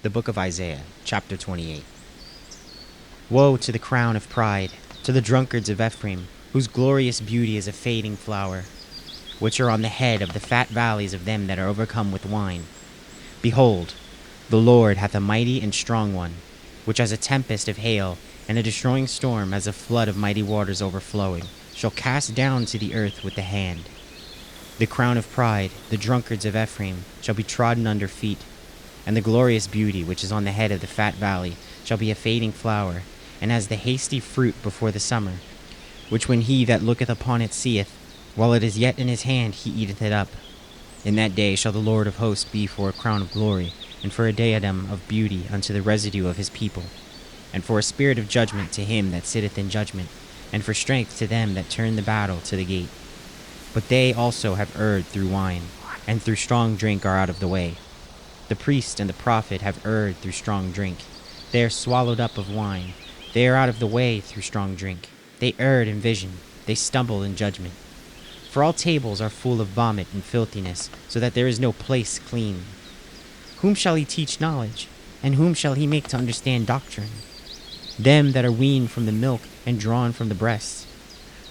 The book of Isaiah, chapter 28. Woe to the crown of pride, to the drunkards of Ephraim, whose glorious beauty is a fading flower, which are on the head of the fat valleys of them that are overcome with wine. Behold, the Lord hath a mighty and strong one, which as a tempest of hail, and a destroying storm as a flood of mighty waters overflowing, shall cast down to the earth with the hand. The crown of pride, the drunkards of Ephraim, shall be trodden under feet, and the glorious beauty which is on the head of the fat valley shall be a fading flower, and as the hasty fruit before the summer, which when he that looketh upon it seeth, while it is yet in his hand he eateth it up. In that day shall the Lord of hosts be for a crown of glory, and for a diadem of beauty unto the residue of his people, and for a spirit of judgment to him that sitteth in judgment, and for strength to them that turn the battle to the gate. But they also have erred through wine, and through strong drink are out of the way. The priest and the prophet have erred through strong drink. They are swallowed up of wine. They are out of the way through strong drink. They erred in vision. They stumble in judgment. For all tables are full of vomit and filthiness, so that there is no place clean. Whom shall he teach knowledge? And whom shall he make to understand doctrine? Them that are weaned from the milk and drawn from the breasts.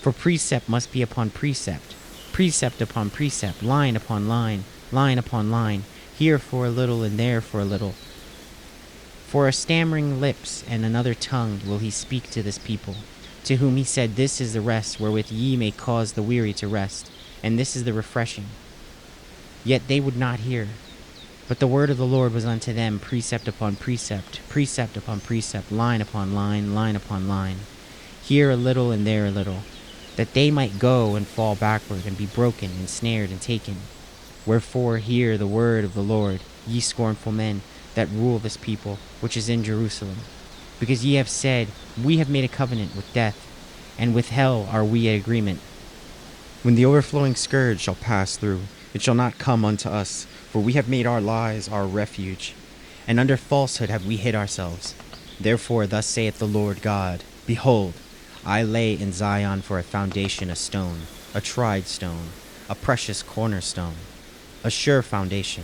For precept must be upon precept, precept upon precept, line upon line, line upon line, here for a little and there for a little. For a stammering lips and another tongue will he speak to this people, to whom he said, This is the rest wherewith ye may cause the weary to rest, and this is the refreshing. Yet they would not hear. But the word of the Lord was unto them precept upon precept, precept upon precept, line upon line, line upon line, here a little and there a little, that they might go and fall backward and be broken and snared and taken. Wherefore hear the word of the Lord, ye scornful men that rule this people, which is in Jerusalem. Because ye have said, We have made a covenant with death, and with hell are we at agreement. When the overflowing scourge shall pass through, it shall not come unto us, for we have made our lies our refuge, and under falsehood have we hid ourselves. Therefore thus saith the Lord God, Behold, I lay in Zion for a foundation a stone, a tried stone, a precious cornerstone, a sure foundation.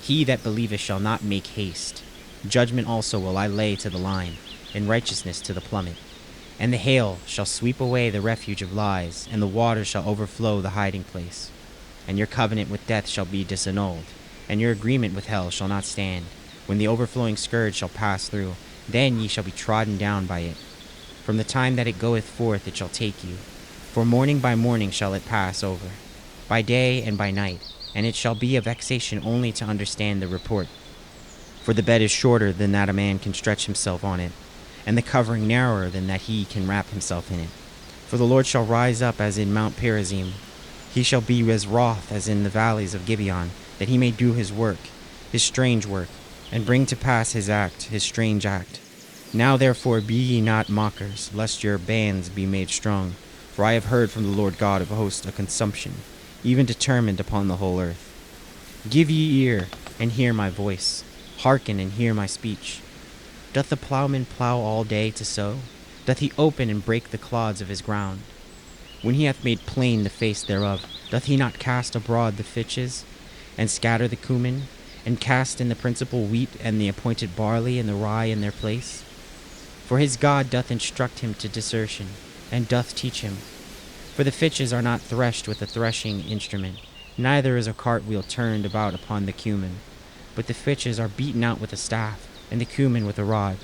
He that believeth shall not make haste. Judgment also will I lay to the line, and righteousness to the plummet. And the hail shall sweep away the refuge of lies, and the waters shall overflow the hiding place. And your covenant with death shall be disannulled, and your agreement with hell shall not stand. When the overflowing scourge shall pass through, then ye shall be trodden down by it. From the time that it goeth forth it shall take you. For morning by morning shall it pass over, by day and by night, and it shall be a vexation only to understand the report. For the bed is shorter than that a man can stretch himself on it, and the covering narrower than that he can wrap himself in it. For the Lord shall rise up as in Mount Perazim. He shall be as wroth as in the valleys of Gibeon, that he may do his work, his strange work, and bring to pass his act, his strange act. Now therefore be ye not mockers, lest your bands be made strong. For I have heard from the Lord God of hosts a consumption, even determined upon the whole earth. Give ye ear, and hear my voice. Hearken, and hear my speech. Doth the plowman plow all day to sow? Doth he open and break the clods of his ground? When he hath made plain the face thereof, doth he not cast abroad the fitches, and scatter the cumin, and cast in the principal wheat and the appointed barley and the rye in their place? For his God doth instruct him to discerntion, and doth teach him. For the fitches are not threshed with a threshing instrument, neither is a cartwheel turned about upon the cumin. But the fitches are beaten out with a staff, and the cumin with a rod.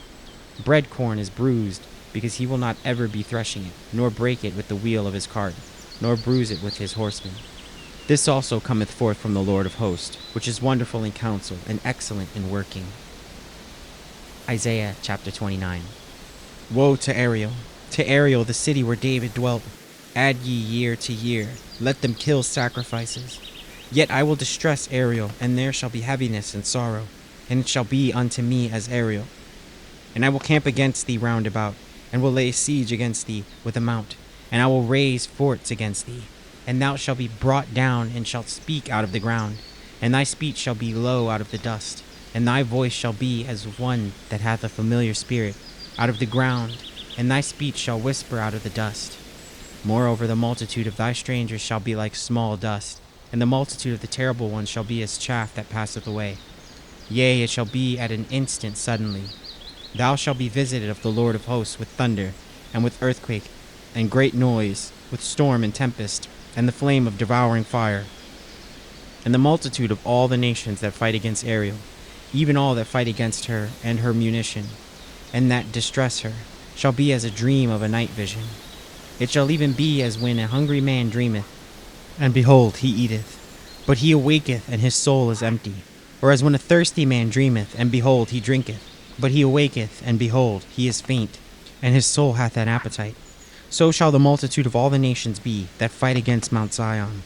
Bread corn is bruised, because he will not ever be threshing it, nor break it with the wheel of his cart, nor bruise it with his horsemen. This also cometh forth from the Lord of hosts, which is wonderful in counsel, and excellent in working. Isaiah chapter 29. Woe to Ariel! To Ariel, the city where David dwelt. Add ye year to year, let them kill sacrifices. Yet I will distress Ariel, and there shall be heaviness and sorrow, and it shall be unto me as Ariel. And I will camp against thee round about, and will lay siege against thee with a mount, and I will raise forts against thee. And thou shalt be brought down, and shalt speak out of the ground, and thy speech shall be low out of the dust, and thy voice shall be as one that hath a familiar spirit, out of the ground, and thy speech shall whisper out of the dust. Moreover, the multitude of thy strangers shall be like small dust, and the multitude of the terrible ones shall be as chaff that passeth away. Yea, it shall be at an instant suddenly. Thou shalt be visited of the Lord of hosts with thunder, and with earthquake, and great noise, with storm and tempest, and the flame of devouring fire. And the multitude of all the nations that fight against Ariel, even all that fight against her and her munition, and that distress her, shall be as a dream of a night vision. It shall even be as when a hungry man dreameth, and behold, he eateth, but he awaketh, and his soul is empty. Or as when a thirsty man dreameth, and behold, he drinketh, but he awaketh, and behold, he is faint, and his soul hath an appetite. So shall the multitude of all the nations be that fight against Mount Zion.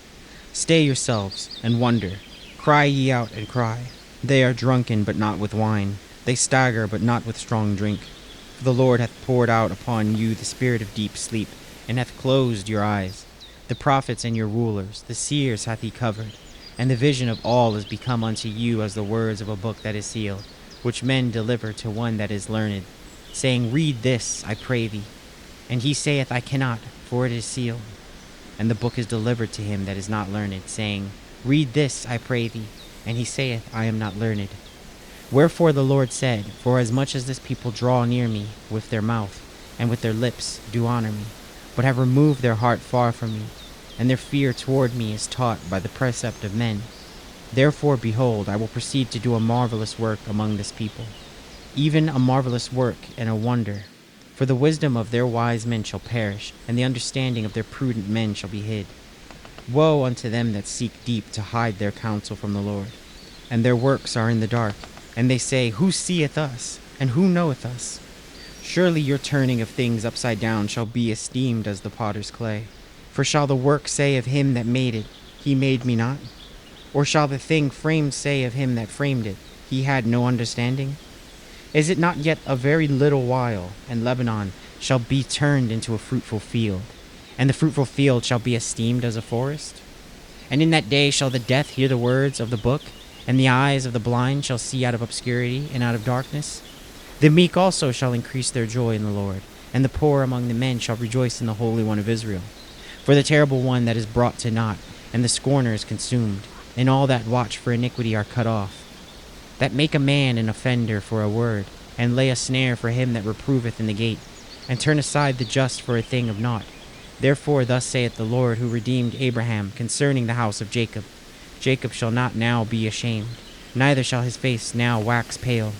Stay yourselves, and wonder. Cry ye out, and cry. They are drunken, but not with wine. They stagger, but not with strong drink. For the Lord hath poured out upon you the spirit of deep sleep, and hath closed your eyes. The prophets and your rulers, the seers hath he covered, and the vision of all is become unto you as the words of a book that is sealed, which men deliver to one that is learned, saying, Read this, I pray thee. And he saith, I cannot, for it is sealed. And the book is delivered to him that is not learned, saying, Read this, I pray thee. And he saith, I am not learned. Wherefore the Lord said, Forasmuch as this people draw near me with their mouth, and with their lips do honor me, but have removed their heart far from me, and their fear toward me is taught by the precept of men. Therefore, behold, I will proceed to do a marvelous work among this people, even a marvelous work and a wonder. For the wisdom of their wise men shall perish, and the understanding of their prudent men shall be hid. Woe unto them that seek deep to hide their counsel from the Lord. And their works are in the dark, and they say, Who seeth us, and who knoweth us? Surely your turning of things upside down shall be esteemed as the potter's clay. For shall the work say of him that made it, He made me not? Or shall the thing framed say of him that framed it, He had no understanding? Is it not yet a very little while, and Lebanon shall be turned into a fruitful field, and the fruitful field shall be esteemed as a forest? And in that day shall the deaf hear the words of the book, and the eyes of the blind shall see out of obscurity and out of darkness? The meek also shall increase their joy in the Lord, and the poor among the men shall rejoice in the Holy One of Israel. For the terrible one that is brought to naught, and the scorner is consumed, and all that watch for iniquity are cut off. That make a man an offender for a word, and lay a snare for him that reproveth in the gate, and turn aside the just for a thing of naught. Therefore thus saith the Lord, who redeemed Abraham concerning the house of Jacob, Jacob shall not now be ashamed, neither shall his face now wax pale.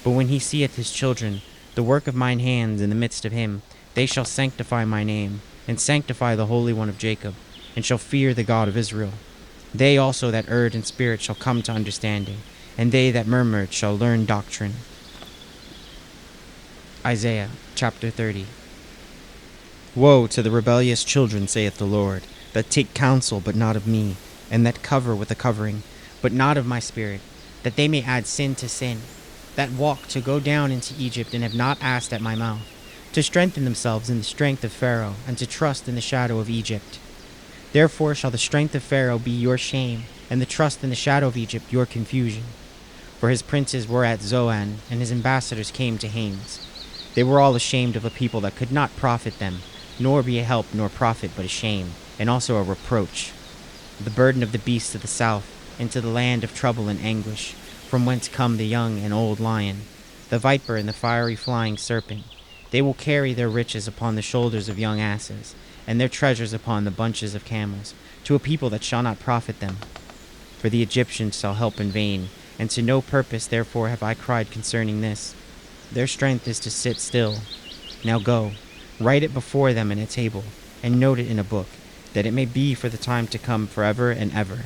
But when he seeth his children, the work of mine hands in the midst of him, they shall sanctify my name, and sanctify the Holy One of Jacob, and shall fear the God of Israel. They also that erred in spirit shall come to understanding, and they that murmured shall learn doctrine. Isaiah chapter 30. Woe to the rebellious children, saith the Lord, that take counsel, but not of me, and that cover with a covering, but not of my spirit, that they may add sin to sin, that walk to go down into Egypt, and have not asked at my mouth, to strengthen themselves in the strength of Pharaoh, and to trust in the shadow of Egypt. Therefore shall the strength of Pharaoh be your shame, and the trust in the shadow of Egypt your confusion. For his princes were at Zoan, and his ambassadors came to Hanes. They were all ashamed of a people that could not profit them, nor be a help nor profit, but a shame, and also a reproach. The burden of the beasts of the south, into the land of trouble and anguish, from whence come the young and old lion, the viper and the fiery flying serpent. They will carry their riches upon the shoulders of young asses, and their treasures upon the bunches of camels, to a people that shall not profit them. For the Egyptians shall help in vain, and to no purpose therefore have I cried concerning this. Their strength is to sit still. Now go, write it before them in a table, and note it in a book, that it may be for the time to come forever and ever.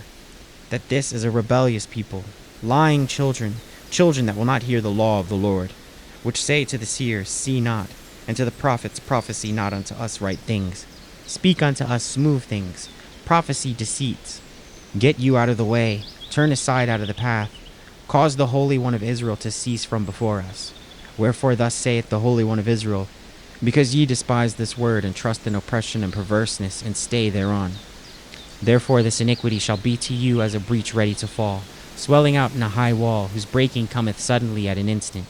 That this is a rebellious people, lying children, children that will not hear the law of the Lord, which say to the seers, See not, and to the prophets, Prophesy not unto us right things. Speak unto us smooth things, prophesy deceits. Get you out of the way, turn aside out of the path. Cause the Holy One of Israel to cease from before us. Wherefore thus saith the Holy One of Israel, Because ye despise this word, and trust in oppression and perverseness, and stay thereon. Therefore this iniquity shall be to you as a breach ready to fall, swelling out in a high wall, whose breaking cometh suddenly at an instant.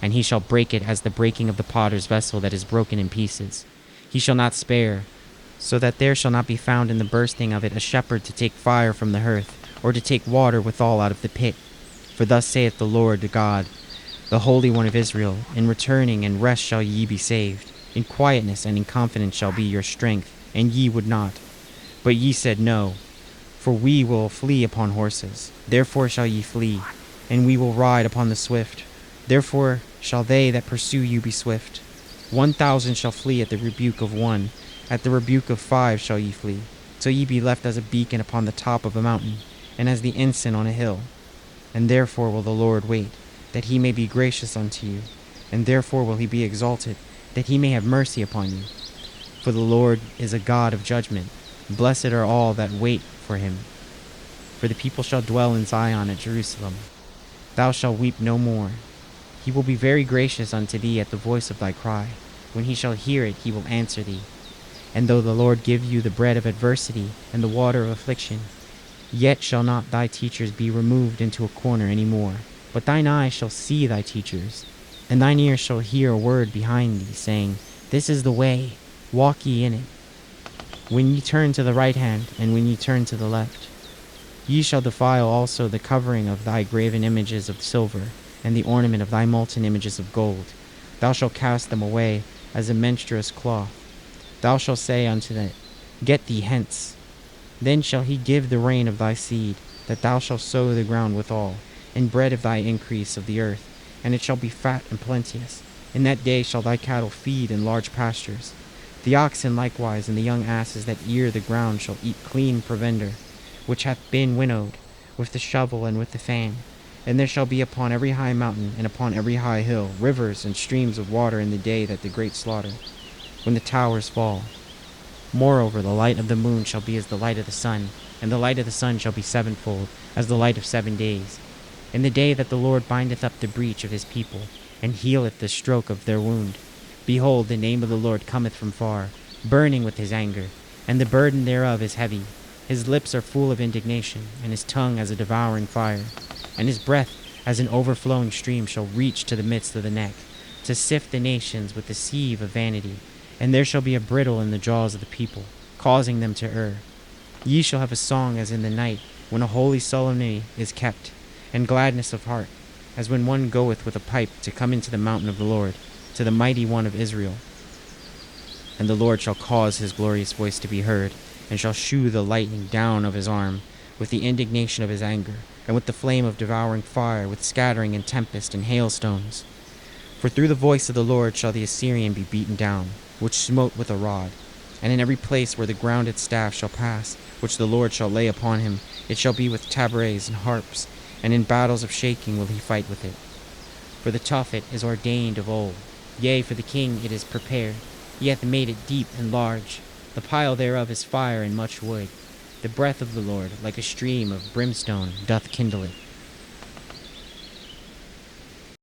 And he shall break it as the breaking of the potter's vessel that is broken in pieces. He shall not spare, so that there shall not be found in the bursting of it a shepherd to take fire from the hearth, or to take water withal out of the pit. For thus saith the Lord God, the Holy One of Israel, in returning and rest shall ye be saved. In quietness and in confidence shall be your strength, and ye would not. But ye said, No, for we will flee upon horses. Therefore shall ye flee, and we will ride upon the swift. Therefore shall they that pursue you be swift. 1,000 shall flee at the rebuke of one, at the rebuke of 5 shall ye flee, till ye be left as a beacon upon the top of a mountain, and as the ensign on a hill. And therefore will the Lord wait, that he may be gracious unto you, and therefore will he be exalted, that he may have mercy upon you. For the Lord is a God of judgment. Blessed are all that wait for him. For the people shall dwell in Zion at Jerusalem. Thou shalt weep no more. He will be very gracious unto thee at the voice of thy cry. When he shall hear it, he will answer thee. And though the Lord give you the bread of adversity and the water of affliction, yet shall not thy teachers be removed into a corner any more. But thine eyes shall see thy teachers, and thine ears shall hear a word behind thee, saying, This is the way, walk ye in it. When ye turn to the right hand, and when ye turn to the left, ye shall defile also the covering of thy graven images of silver, and the ornament of thy molten images of gold. Thou shalt cast them away as a menstruous cloth. Thou shalt say unto them, Get thee hence. Then shall he give the rain of thy seed, that thou shalt sow the ground withal, and bread of thy increase of the earth, and it shall be fat and plenteous. In that day shall thy cattle feed in large pastures. The oxen likewise and the young asses that ear the ground shall eat clean provender, which hath been winnowed with the shovel and with the fan. And there shall be upon every high mountain and upon every high hill rivers and streams of water in the day that the great slaughter, when the towers fall. Moreover, the light of the moon shall be as the light of the sun, and the light of the sun shall be sevenfold, as the light of 7 days. In the day that the Lord bindeth up the breach of his people, and healeth the stroke of their wound. Behold, the name of the Lord cometh from far, burning with his anger, and the burden thereof is heavy. His lips are full of indignation, and his tongue as a devouring fire. And his breath as an overflowing stream shall reach to the midst of the neck, to sift the nations with the sieve of vanity. And there shall be a bridle in the jaws of the people, causing them to err. Ye shall have a song as in the night, when a holy solemnity is kept, and gladness of heart, as when one goeth with a pipe to come into the mountain of the Lord, to the mighty one of Israel. And the Lord shall cause his glorious voice to be heard, and shall shew the lightning down of his arm, with the indignation of his anger, and with the flame of devouring fire, with scattering and tempest and hailstones. For through the voice of the Lord shall the Assyrian be beaten down, which smote with a rod. And in every place where the grounded staff shall pass, which the Lord shall lay upon him, it shall be with tabrets and harps, and in battles of shaking will he fight with it. For the tuffet is ordained of old, yea, for the king it is prepared. He hath made it deep and large. The pile thereof is fire and much wood. The breath of the Lord, like a stream of brimstone, doth kindle it.